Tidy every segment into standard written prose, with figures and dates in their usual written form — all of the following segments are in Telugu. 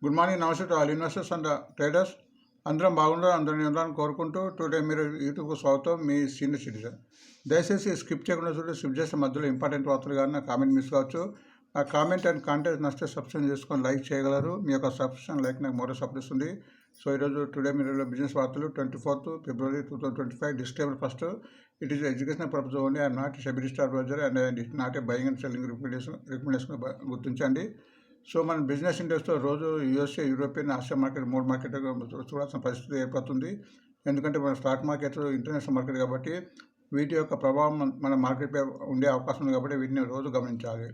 గుడ్ మార్నింగ్, నమస్తే to all investors and traders. అందరం బాగుండాలి, అందరిని ఉండాలని కోరుకుంటూ టుడే మీరు యూట్యూబ్కు స్వాగతం. మీ సీనియర్ సిటిజన్. దయచేసి స్కిప్ చేయకుండా చూడండి. స్కిప్ చేసే మధ్యలో ఇంపార్టెంట్ వార్తలు కానీ నా కామెంట్ మిస్ కావచ్చు. ఆ కామెంట్ అండ్ కాంటెంట్ నచ్చితే సబ్స్క్రైబ్ చేసుకొని లైక్ చేయగలరు. మీ యొక్క సబ్స్క్రిప్షన్ లైక్ నాకు మరో సపోర్ట్ ఇస్తుంది. సో ఈరోజు టుడే మీరు బిజినెస్ వార్తలు 24th February 2025. Disclaimer first, it is educational purpose only. I'm not SEBI registered advisor and it not a buying and selling recommendation గుర్తించండి. సో మన బిజినెస్ ఇండస్ట్రీలో రోజు యూఎస్ఏ, యూరోపియన్, ఆసియా మార్కెట్, మూడు మార్కెట్ చూడాల్సిన పరిస్థితి ఏర్పడుతుంది. ఎందుకంటే మన స్టాక్ మార్కెట్ ఇంటర్నేషనల్ మార్కెట్ కాబట్టి వీటి యొక్క ప్రభావం మన మార్కెట్పై ఉండే అవకాశం ఉంది కాబట్టి వీటిని రోజు గమనించాలి.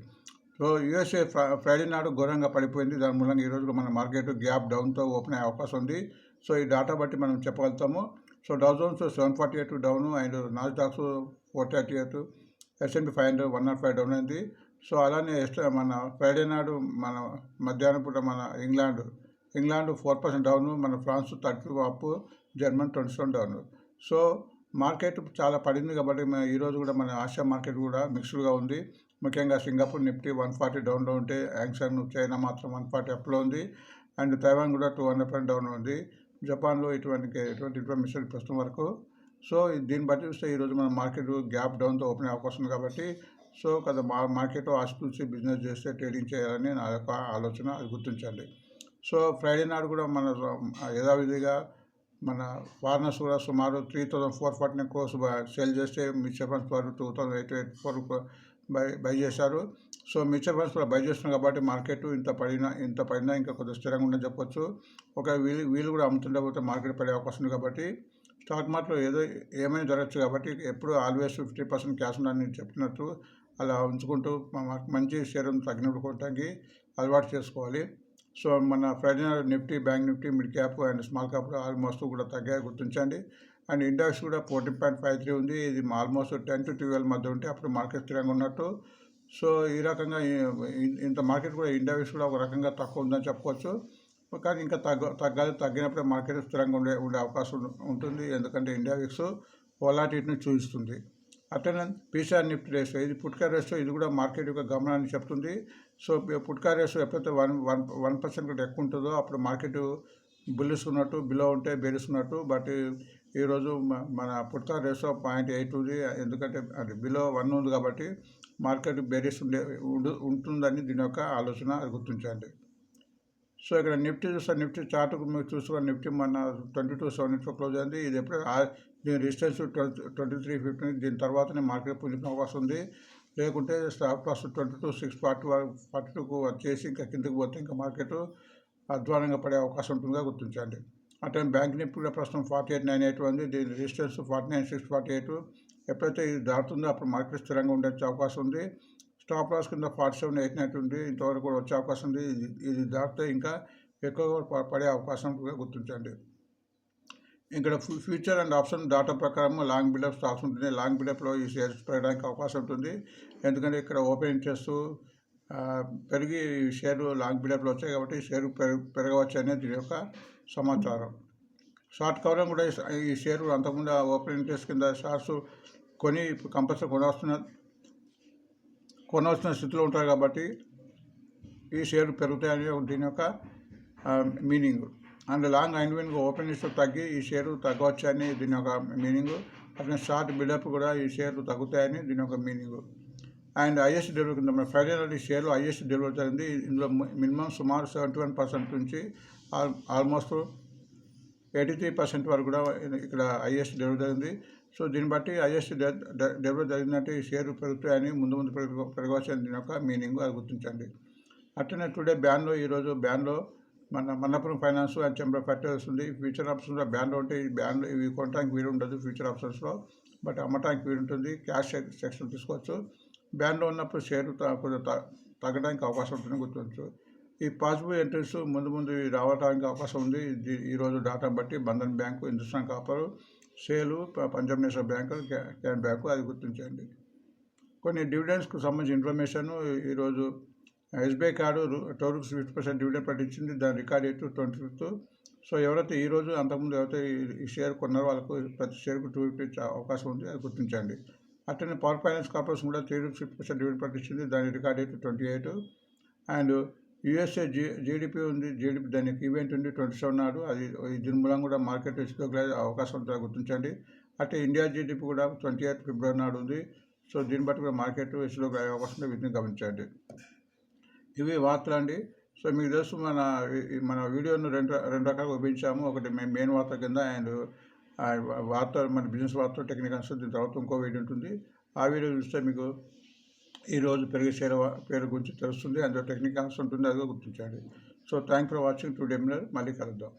సో యూఎస్ఏ ఫ్రైడే నాడు ఘోరంగా పడిపోయింది. దాని మూలంగా ఈరోజు మన మార్కెట్ గ్యాప్ డౌన్తో ఓపెన్ అయ్యే అవకాశం ఉంది. సో ఈ డాటా బట్టి మనం చెప్పగలుగుతాము. So Dow Jones 748 down and Nasdaq's 438, S&P 500 105 down అయింది. సో అలానే మన ఫ్రైడే నాడు మన మధ్యాహ్నం పూట మన ఇంగ్లాండ్ 4% డౌన్, మన France 32 up, German 27 down. So market చాలా పడింది కాబట్టి ఈరోజు కూడా మన ఆసియా మార్కెట్ కూడా మిక్స్డ్గా ఉంది. ముఖ్యంగా సింగపూర్ నిఫ్టీ 140 డౌన్లో ఉంటే యాంగ్సాంగ్ చైనా మాత్రం 140 అప్లో ఉంది. అండ్ తైవాన్ కూడా 200% డౌన్ ఉంది. జపాన్లో ఎటువంటి ఇన్ఫర్మేషన్ ప్రస్తుతం వరకు. సో దీన్ని బట్టి చూస్తే ఈరోజు మన మార్కెట్ గ్యాప్ డౌన్తో ఓపెన్ అయ్యే అవకాశం ఉంది కాబట్టి సో కదా మార్కెట్ ఆశించి బిజినెస్ చేస్తే ట్రేడింగ్ చేయాలని నా యొక్క ఆలోచన, అది గుర్తించండి. సో ఫ్రైడే నాడు కూడా మన యథావిధిగా మన ఫారినర్స్ కూడా సుమారు 3,449 crores సేల్ చేస్తే మ్యూచువల్ ఫండ్స్ వారు 2,884 బై చేశారు. సో మ్యూచువల్ ఫండ్స్ కూడా బై చేస్తున్నారు కాబట్టి మార్కెట్ ఇంత పడినా ఇంకా కొద్దిగా స్థిరంగా ఉందని చెప్పొచ్చు. ఒక వీళ్ళు కూడా అమ్ముతుండకపోతే మార్కెట్ పడే అవకాశం ఉంది కాబట్టి స్టాక్ మార్కెట్లో ఏమైనా జరగచ్చు కాబట్టి ఎప్పుడు ఆల్వేస్ 50% క్యాష్ ఉందని చెప్తున్నట్టు అలా ఉంచుకుంటూ మంచి షేర్ తగ్గినప్పుడు కొనడానికి అలవాటు చేసుకోవాలి. సో మన Friday Nifty, bank Nifty, mid cap and small cap almost కూడా తగ్గాయి, గుర్తించండి. అండ్ ఇండెక్స్ కూడా 14.53 ఉంది. ఇది ఆల్మోస్ట్ 10 to 12 మధ్య ఉంటే అప్పుడు మార్కెట్ స్థిరంగా ఉన్నట్టు. సో ఈ రకంగా ఇంత మార్కెట్ కూడా ఇండెక్స్ కూడా ఒక రకంగా తక్కువ ఉందని చెప్పుకోవచ్చు. కానీ ఇంకా తగ్గినప్పుడే మార్కెట్ స్థిరంగా ఉండే అవకాశం ఉంటుంది. ఎందుకంటే ఇండెక్స్ వొలాటిలిటీని చూపిస్తుంది. అట్లనే పీసీఆర్ నిఫ్టీ రేషియో, ఇది పుట్కా రేషియో, ఇది కూడా మార్కెట్ యొక్క గమనాన్ని చెప్తుంది. సో పుట్కా రేషియో ఎప్పుడైతే 1% కంటే ఎక్కువ ఉంటుందో అప్పుడు మార్కెట్ బుల్లిష్ ఉన్నట్టు, బిలో ఉంటే బేరిష్ ఉన్నట్టు. బట్ ఈరోజు మన పుట్కా రేషియో 0.8 ఉంది. ఎందుకంటే అది బిలో 1 ఉంది కాబట్టి మార్కెట్ బేరిష్ ఉంటుందని దీని యొక్క ఆలోచన, అది గుర్తించండి. సో ఇక్కడ నిఫ్టీ చూస్తే నిఫ్టీ చార్ట్కు మీరు చూసుకున్న నిఫ్టీ మన 2274 క్లోజ్ అయింది. ఇది ఎప్పుడు దీని రెసిస్టెన్స్ 2350, దీని తర్వాతనే మార్కెట్ పుంజుకునే అవకాశం ఉంది. లేకుంటే స్టాక్ లాస్ 22,642కు వచ్చేసి ఇంకా కిందకి పోతే ఇంకా మార్కెట్ అధ్వానంగా పడే అవకాశం ఉంటుందిగా గుర్తించండి. అట్లనే బ్యాంక్ నిఫ్టీ కూడా ప్రస్తుతం 48,981 ఉంది. దీని రెసిస్టెన్స్ 49,648. ఎప్పుడైతే ఇది దాటుతుందో అప్పుడు మార్కెట్ స్థిరంగా ఉండే అవకాశం ఉంది. స్టాప్ లాస్ కింద 47,890 ఉంది. ఇంతవరకు కూడా వచ్చే అవకాశం ఉంది. ఇది దాటితే ఇంకా ఎక్కువగా పడే అవకాశం గుర్తించండి. ఇక్కడ ఫ్యూచర్ అండ్ ఆప్షన్ డాటా ప్రకారం లాంగ్ బిల్డప్ స్టాక్స్ ఉంటుంది. లాంగ్ బిల్డప్లో ఈ షేర్స్ పెరగడానికి అవకాశం ఉంటుంది. ఎందుకంటే ఇక్కడ ఓపెన్ ఇంట్రెస్ట్ పెరిగి షేరు లాంగ్ బిల్డప్లో వచ్చాయి కాబట్టి షేరు పెరగవచ్చు అనేది దీని యొక్క సమాచారం. షార్ట్ కవరింగ్ కూడా ఈ షేరు అంతకుముందు ఓపెన్ ఇంట్రెస్ట్ కింద షార్ట్స్ కొని కంపల్సరీ కొనవలసిన స్థితిలో ఉంటారు కాబట్టి ఈ షేర్ పెరుగుతాయని దీని యొక్క మీనింగ్. అండ్ లాంగ్ ఐన్విన్గా ఓపెన్ ఇస్తూ తగ్గి ఈ షేరు తగ్గవచ్చని దీని యొక్క మీనింగ్. అట్లా షార్ట్ బిల్డప్ కూడా ఈ షేర్లు తగ్గుతాయని దీని యొక్క మీనింగ్. అండ్ హైయెస్ట్ డెలివరీ కింద మన ఫ్రైడే నాడు ఈ షేర్లు హైయెస్ట్ డెలివరీ జరిగింది. ఇందులో మినిమం సుమారు 71% నుంచి ఆల్మోస్ట్ 83% వరకు కూడా ఇక్కడ హైయెస్ట్ డెలివరీ జరిగింది. సో దీన్ని బట్టి హైయెస్ట్ డెలివరీ జరిగిందంటే ఈ షేర్ పెరుగుతాయని ముందు పెరగవచ్చు అని దీని యొక్క మీనింగ్, అది గుర్తించండి. అట్లనే టుడే ఈరోజు బ్యాన్లో మన మన్నపురం ఫైనాన్స్ అండ్ చెంబర్ ఫ్యాక్టరీస్ ఉంది. ఫ్యూచర్ ఆప్షన్స్లో బ్యాన్లో ఉంటే ఈ బ్యాన్లో ఇవి కొనడానికి వీలు ఉండదు ఫ్యూచర్ ఆప్షన్స్లో, బట్ అమ్మటానికి వీలు ఉంటుంది. క్యాష్ సెక్షన్ తీసుకోవచ్చు. బ్యాన్లో ఉన్నప్పుడు షేర్ కొంచెం తగ్గడానికి అవకాశం ఉంటుందని గుర్తించవచ్చు. ఈ పాసిబుల్ ఎంట్రీస్ ముందు రావడానికి అవకాశం ఉంది. ఈరోజు డాటా బట్టి బంధన్ బ్యాంకు, హిందుస్థాన్ కాపర్, సేలు, Punjab national bank, can bank, అది గుర్తించండి. కొన్ని డివిడెండ్స్కు సంబంధించిన ఇన్ఫర్మేషన్ ఈరోజు ఎస్బీఐ కార్డు 2% డివిడెండ్ ప్రకటించింది. దాని రికార్డ్ డేట్ 25th. సో ఎవరైతే ఈరోజు అంతకుముందు ఎవరైతే ఈ షేర్ కొన్నారో వాళ్ళకు ప్రతి షేర్కు 2 ఇచ్చే అవకాశం ఉంది, అది గుర్తించండి. అట్లనే పవర్ ఫైనాన్స్ కార్పొరేషన్ కూడా 3% డివిడెండ్ ప్రకటించింది. దాని record date 28. And USA GDP ఉంది. జీడిపి దానికి ఈవెంట్ ఉంది 27 నాడు. అది దీని మూలంగా కూడా మార్కెట్ హెచ్చుతగ్గులు అవకాశం ఉంటుందో గుర్తించండి. అంటే ఇండియా జీడిపి కూడా 28 ఫిబ్రవరి నాడు ఉంది. సో దీన్ని బట్టి కూడా మార్కెట్ హెచ్చుతగ్గులు అయ్యే అవకాశం ఉంటే వీటిని గమనించండి. ఇవి వార్తలు అండి. సో మీకు తెలుసు మన వీడియోను రెండు రకాలుగా విభజించాము. ఒకటి మెయిన్ వార్త కింద అండ్ వార్త మన బిజినెస్ వార్త టెక్నికల్స్. దీని తర్వాత ఇంకో వీడియో ఉంటుంది. ఆ వీడియో చూస్తే మీకు ఈరోజు పెరిగే షేర్ పేరు గురించి తెలుస్తుంది. అందులో టెక్నికల్స్ ఉంటుంది, అదిగా గుర్తించండి. So thank for watching today Miller. మళ్ళీ కలుద్దాం.